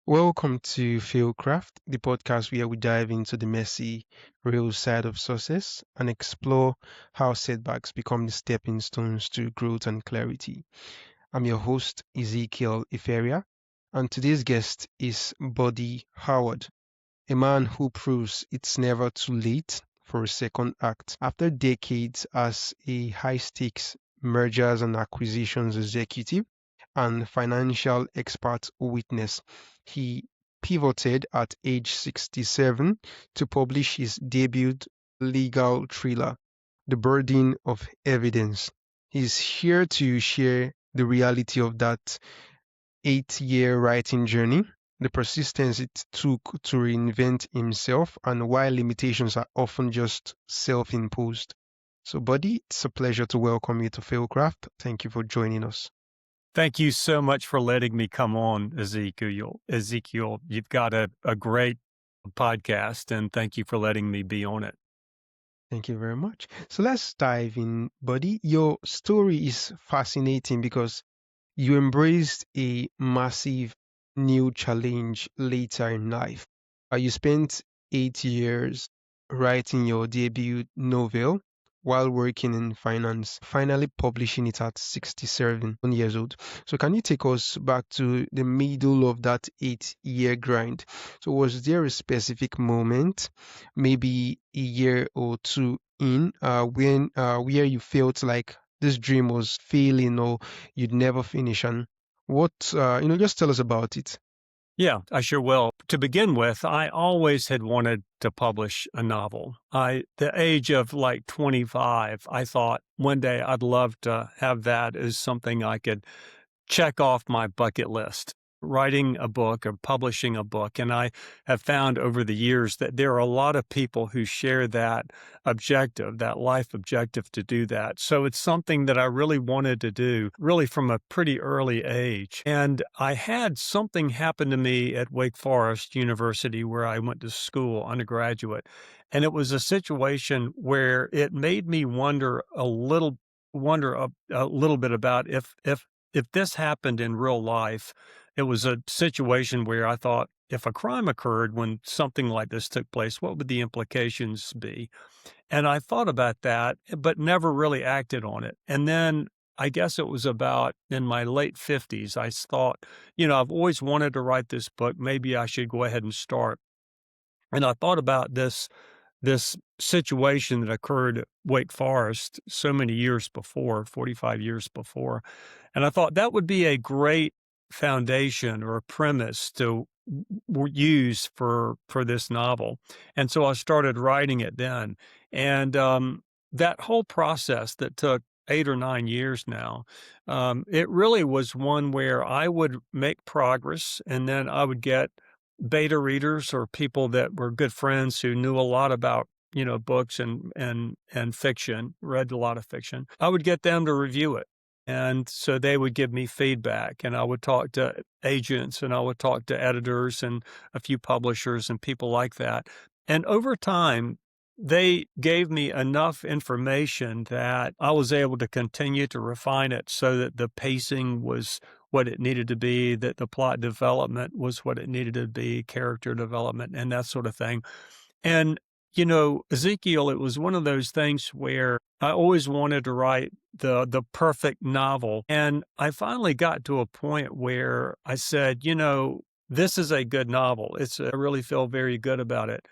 Welcome to FailCraft, the podcast where we dive into the messy, real side of success and explore how setbacks become the stepping stones to growth and clarity. I'm your host, Ezekiel Iferia, and today's guest is Buddy Howard, a man who proves it's never too late for a second act. After decades as a high stakes mergers and acquisitions executive, and financial expert witness. He pivoted at age 67 to publish his debut legal thriller, The Burden of Evidence. He's here to share the reality of that 8 year writing journey, the persistence it took to reinvent himself, and why limitations are often just self imposed. So, buddy, it's a pleasure to welcome you to Failcraft. Thank you for joining us. Thank you so much for letting me come on, Ezekiel. Ezekiel, you've got a great podcast, and thank you for letting me be on it. Thank you very much. So let's dive in, buddy. Your story is fascinating because you embraced a massive new challenge later in life. You spent 8 years writing your debut novel while working in finance, finally publishing it at 67 years old. So, can you take us back to the middle of that 8 year grind? So, was there a specific moment, maybe a year or two in, when where you felt like this dream was failing or you'd never finish? And just tell us about it. Yeah, I sure will. To begin with, I always had wanted to publish a novel. The age of like 25, I thought one day I'd love to have that as something I could check off my bucket list, writing a book or publishing a book. And I have found over the years that there are a lot of people who share that objective, that life objective to do that. So it's something that I really wanted to do, really from a pretty early age. And I had something happen to me at Wake Forest University where I went to school, undergraduate. And it was a situation where it made me wonder a little bit about if this happened in real life. It was a situation where I thought, if a crime occurred when something like this took place, what would the implications be? And I thought about that, but never really acted on it. And then I guess it was about in my late 50s, I thought, I've always wanted to write this book. Maybe I should go ahead and start. And I thought about this situation that occurred at Wake Forest so many years before, 45 years before. And I thought that would be a great foundation or a premise to use for this novel. And so I started writing it then. And that whole process that took 8 or 9 years now, it really was one where I would make progress and then I would get beta readers or people that were good friends who knew a lot about books and fiction, read a lot of fiction. I would get them to review it. And so they would give me feedback, and I would talk to agents and I would talk to editors and a few publishers and people like that. And over time, they gave me enough information that I was able to continue to refine it so that the pacing was what it needed to be, that the plot development was what it needed to be, character development, and that sort of thing. And, Ezekiel, it was one of those things where I always wanted to write the perfect novel. And I finally got to a point where I said, this is a good novel. I really feel very good about it.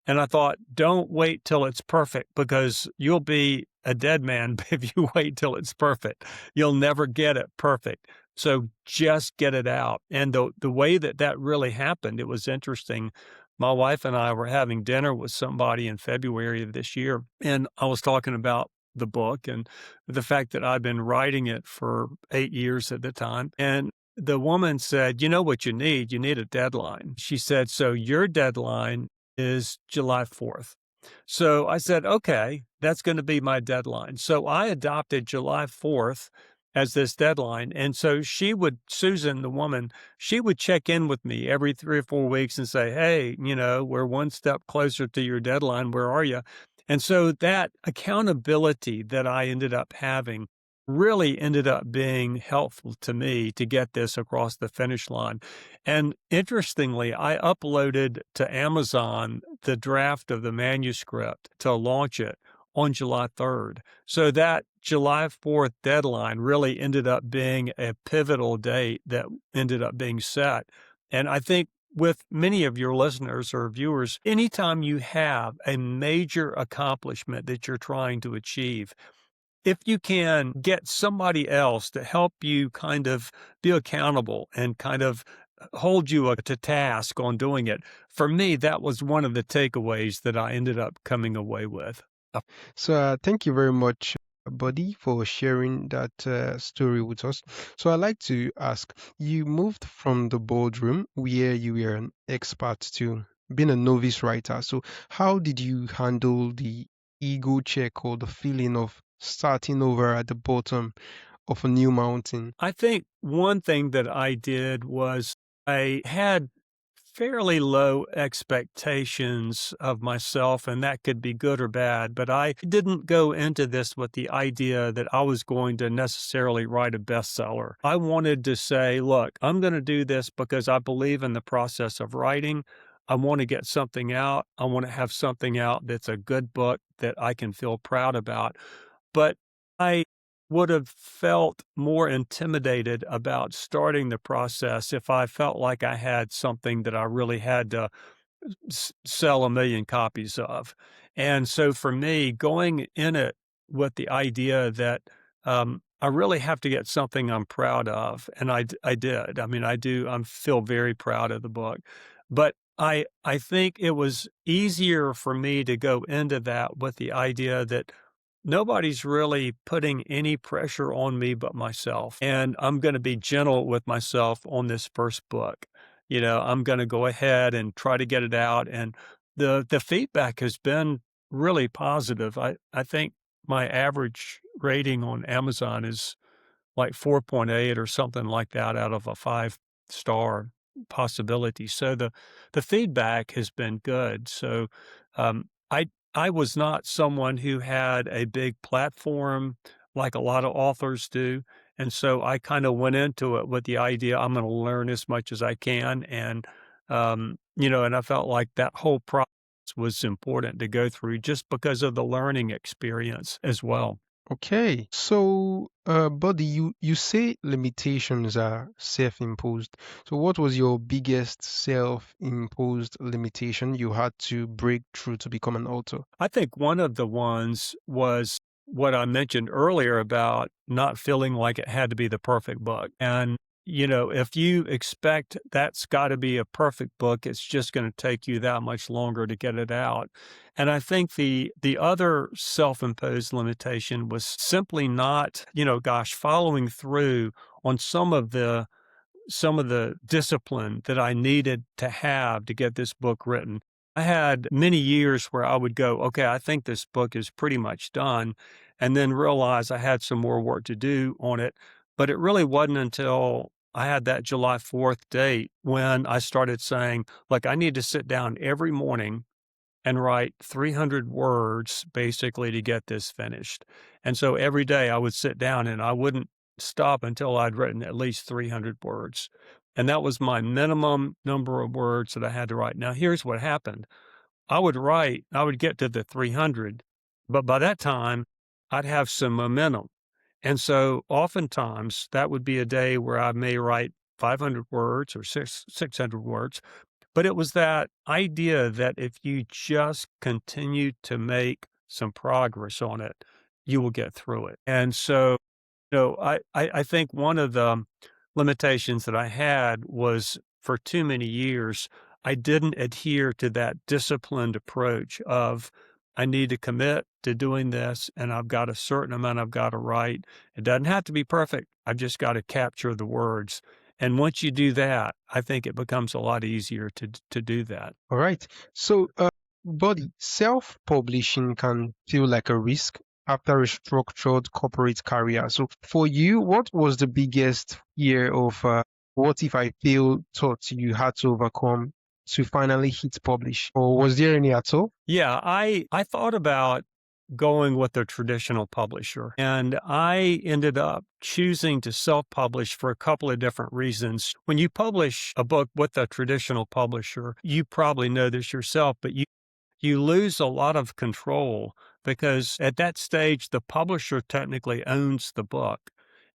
And I thought, don't wait till it's perfect because you'll be a dead man if you wait till it's perfect. You'll never get it perfect. So just get it out. And the way that really happened, it was interesting. My wife and I were having dinner with somebody in February of this year, and I was talking about the book and the fact that I'd been writing it for 8 years at the time. And the woman said, you know what you need? You need a deadline. She said, so your deadline is July 4th. So I said, okay, that's going to be my deadline. So I adopted July 4th as this deadline. And so Susan, the woman, she would check in with me every 3 or 4 weeks and say, hey, we're one step closer to your deadline. Where are you? And so that accountability that I ended up having really ended up being helpful to me to get this across the finish line. And interestingly, I uploaded to Amazon the draft of the manuscript to launch it on July 3rd. So that July 4th deadline really ended up being a pivotal date that ended up being set. And I think with many of your listeners or viewers, anytime you have a major accomplishment that you're trying to achieve, if you can get somebody else to help you kind of be accountable and kind of hold you to task on doing it, for me, that was one of the takeaways that I ended up coming away with. So thank you very much, Buddy, for sharing that story with us. So I'd like to ask, you moved from the boardroom where you were an expert to being a novice writer. So how did you handle the ego check or the feeling of starting over at the bottom of a new mountain? I think one thing that I did was I had fairly low expectations of myself, and that could be good or bad, but I didn't go into this with the idea that I was going to necessarily write a bestseller. I wanted to say, look, I'm going to do this because I believe in the process of writing. I want to get something out. I want to have something out that's a good book that I can feel proud about. But I would have felt more intimidated about starting the process if I felt like I had something that I really had to sell 1,000,000 copies of. And so for me, going in it with the idea that I really have to get something I'm proud of, and I did. I mean, I feel very proud of the book. But I think it was easier for me to go into that with the idea that nobody's really putting any pressure on me but myself. And I'm going to be gentle with myself on this first book. I'm going to go ahead and try to get it out. And the feedback has been really positive. I think my average rating on Amazon is like 4.8 or something like that out of a 5-star possibility. So the feedback has been good. So I was not someone who had a big platform like a lot of authors do. And so I kind of went into it with the idea I'm going to learn as much as I can. And I felt like that whole process was important to go through just because of the learning experience as well. Okay, so Buddy, you say limitations are self-imposed. So what was your biggest self-imposed limitation you had to break through to become an author? I think one of the ones was what I mentioned earlier about not feeling like it had to be the perfect book. And, if you expect that's got to be a perfect book, it's just going to take you that much longer to get it out. And I think the other self-imposed limitation was simply not, following through on some of the discipline that I needed to have to get this book written. I had many years where I would go, okay, I think this book is pretty much done, and then realize I had some more work to do on it. But it really wasn't until I had that July 4th date when I started saying, look, I need to sit down every morning and write 300 words basically to get this finished. And so every day I would sit down and I wouldn't stop until I'd written at least 300 words. And that was my minimum number of words that I had to write. Now, here's what happened. I would get to the 300, but by that time, I'd have some momentum. And so oftentimes that would be a day where I may write 500 words or 600 words. But it was that idea that if you just continue to make some progress on it, you will get through it. And so, I think one of the limitations that I had was for too many years, I didn't adhere to that disciplined approach of I need to commit to doing this and I've got a certain amount I've got to write. It doesn't have to be perfect. I've just got to capture the words. And once you do that, I think it becomes a lot easier to do that. All right. So, Buddy, self-publishing can feel like a risk after a structured corporate career. So, for you, what was the biggest fear of what if I fail thought you had to overcome to finally hit publish? Or was there any at all? Yeah, I thought about going with a traditional publisher. And I ended up choosing to self publish for a couple of different reasons. When you publish a book with a traditional publisher, you probably know this yourself, but you lose a lot of control because at that stage, the publisher technically owns the book.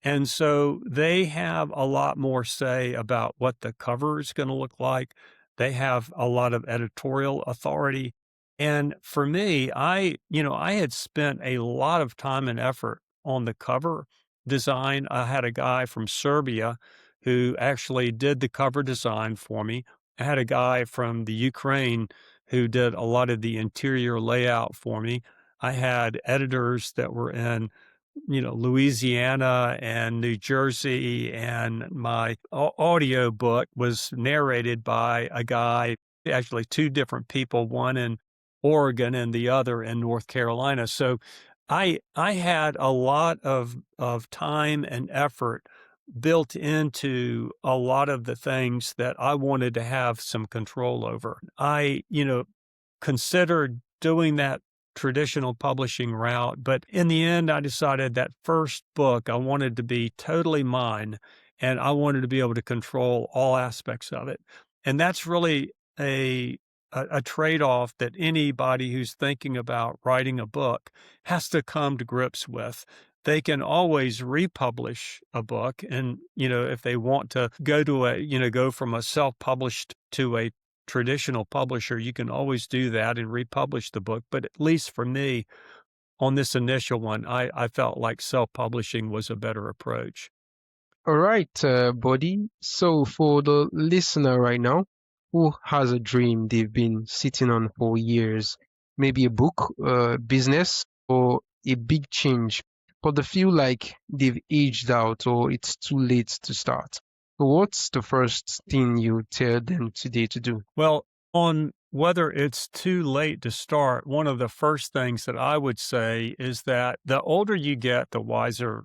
And so they have a lot more say about what the cover is going to look like. They have a lot of editorial authority. And for me, I had spent a lot of time and effort on the cover design. I had a guy from Serbia who actually did the cover design for me. I had a guy from the Ukraine who did a lot of the interior layout for me. I had editors that were in, Louisiana and New Jersey, and my audio book was narrated by a guy, actually two different people, one in Oregon and the other in North Carolina. So I had a lot of time and effort built into a lot of the things that I wanted to have some control over. I, considered doing that traditional publishing route, but in the end, I decided that first book I wanted to be totally mine, and I wanted to be able to control all aspects of it. And that's really a a trade-off that anybody who's thinking about writing a book has to come to grips with. They can always republish a book, and if they want to go from a self-published to a traditional publisher, you can always do that and republish the book. But at least for me, on this initial one, I felt like self-publishing was a better approach. All right, buddy. So for the listener right now who has a dream they've been sitting on for years, maybe a book, business, or a big change, but they feel like they've aged out or it's too late to start. So what's the first thing you tell them today to do? Well, on whether it's too late to start, one of the first things that I would say is that the older you get, the wiser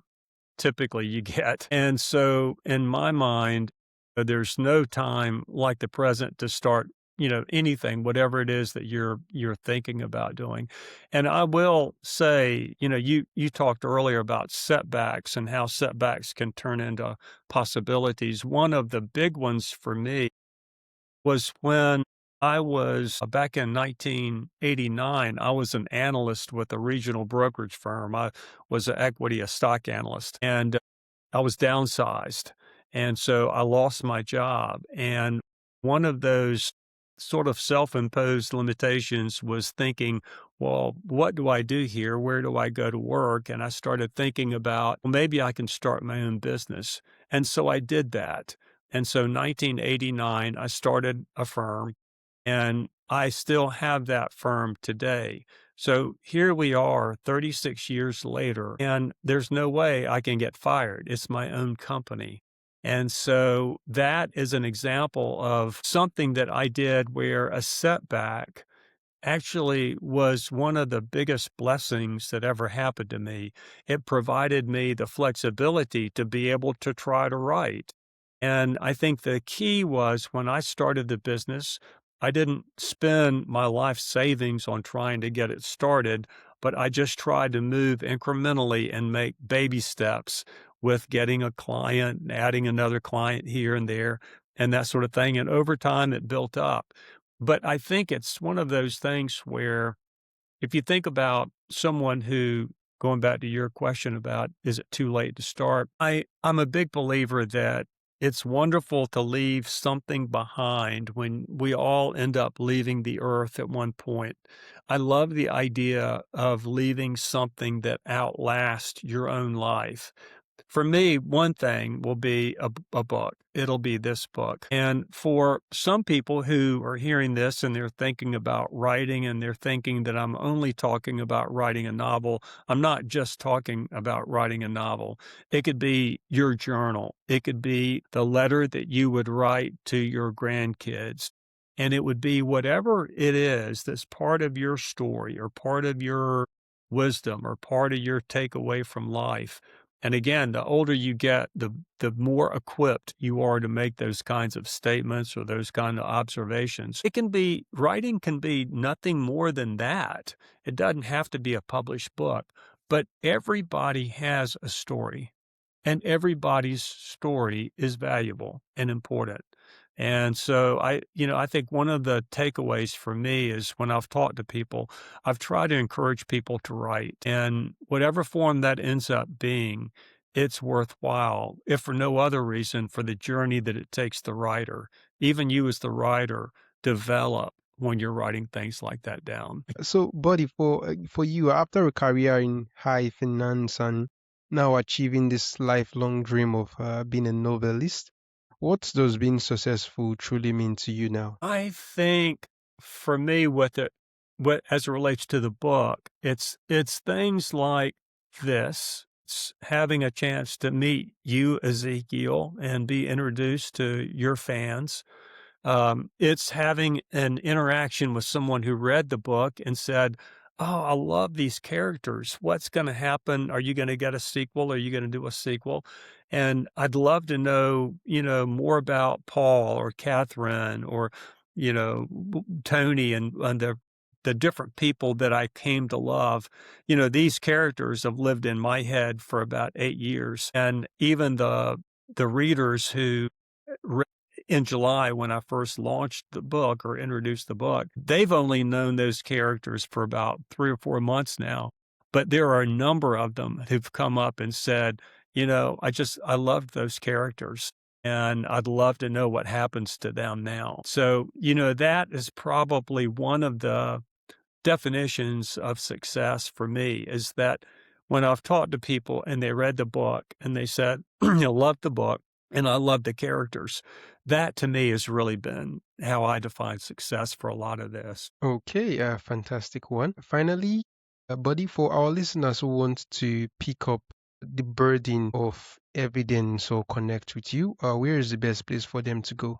typically you get. And so in my mind, there's no time like the present to start, anything, whatever it is that you're thinking about doing. And I will say, you talked earlier about setbacks and how setbacks can turn into possibilities. One of the big ones for me was when I was back in 1989, I was an analyst with a regional brokerage firm. I was a stock analyst, and I was downsized. And so I lost my job. And one of those sort of self imposed limitations was thinking, well, what do I do here? Where do I go to work? And I started thinking about, well, maybe I can start my own business. And so I did that. And so 1989, I started a firm, and I still have that firm today. So here we are 36 years later, and there's no way I can get fired. It's my own company. And so that is an example of something that I did where a setback actually was one of the biggest blessings that ever happened to me. It provided me the flexibility to be able to try to write. And I think the key was when I started the business, I didn't spend my life savings on trying to get it started, but I just tried to move incrementally and make baby steps with getting a client, adding another client here and there, and that sort of thing. And over time, it built up. But I think it's one of those things where if you think about someone who, going back to your question about is it too late to start, I'm a big believer that it's wonderful to leave something behind when we all end up leaving the earth at one point. I love the idea of leaving something that outlasts your own life. For me, one thing will be a book. It'll be this book. And for some people who are hearing this and they're thinking about writing and they're thinking that I'm only talking about writing a novel, I'm not just talking about writing a novel. It could be your journal, it could be the letter that you would write to your grandkids. And it would be whatever it is that's part of your story or part of your wisdom or part of your takeaway from life. And again, the older you get, the more equipped you are to make those kinds of statements or those kind of observations. Writing can be nothing more than that. It doesn't have to be a published book, but everybody has a story. And everybody's story is valuable and important. And so I think one of the takeaways for me is when I've talked to people, I've tried to encourage people to write. And whatever form that ends up being, it's worthwhile, if for no other reason, for the journey that it takes the writer. Even you as the writer develop when you're writing things like that down. So, buddy, for you, after a career in high finance and now achieving this lifelong dream of being a novelist, what does being successful truly mean to you now? I think for me, what as it relates to the book, it's things like this. It's having a chance to meet you, Ezekiel, and be introduced to your fans. It's having an interaction with someone who read the book and said, "Oh, I love these characters. What's going to happen? Are you going to get a sequel? Are you going to do a sequel?" And I'd love to know, more about Paul or Catherine or, Tony and the different people that I came to love. These characters have lived in my head for about 8 years, and even the readers who in July when I first launched the book or introduced the book, they've only known those characters for about 3 or 4 months now. But there are a number of them who've come up and said, I loved those characters and I'd love to know what happens to them now. So, that is probably one of the definitions of success for me is that when I've talked to people and they read the book and they said, love the book and I love the characters, that to me has really been how I define success for a lot of this. Okay, a fantastic one. Finally, buddy, for our listeners who want to pick up the burden of evidence or connect with you, where is the best place for them to go?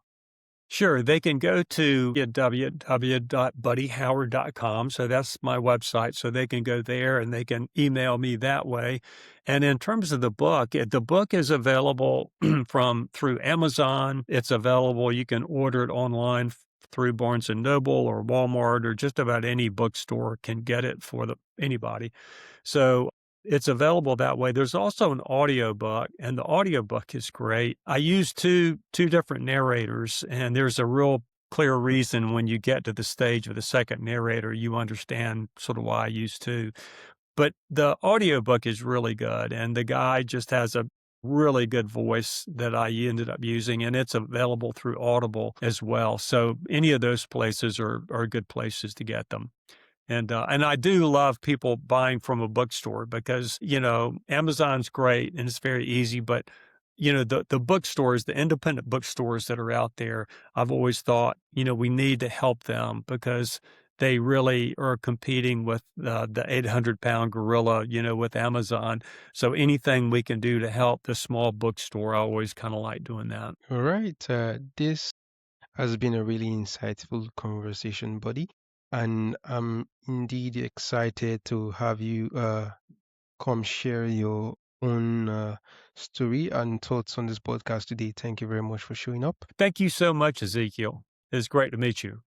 Sure, they can go to www.buddyhoward.com. So that's my website. So they can go there and they can email me that way. And in terms of the book is available through Amazon. It's available. You can order it online through Barnes and Noble or Walmart or just about any bookstore can get it for anybody. So it's available that way. There's also an audiobook, and the audiobook is great. I use two different narrators, and there's a real clear reason when you get to the stage of the second narrator, you understand sort of why I use two. But the audiobook is really good, and the guy just has a really good voice that I ended up using, and it's available through Audible as well. So any of those places are good places to get them. And I do love people buying from a bookstore because, Amazon's great and it's very easy, but the bookstores, the independent bookstores that are out there, I've always thought, we need to help them because they really are competing with the 800-pound gorilla, with Amazon. So anything we can do to help the small bookstore, I always kind of like doing that. All right, this has been a really insightful conversation, buddy. And I'm indeed excited to have you come share your own story and thoughts on this podcast today. Thank you very much for showing up. Thank you so much, Ezekiel. It's great to meet you.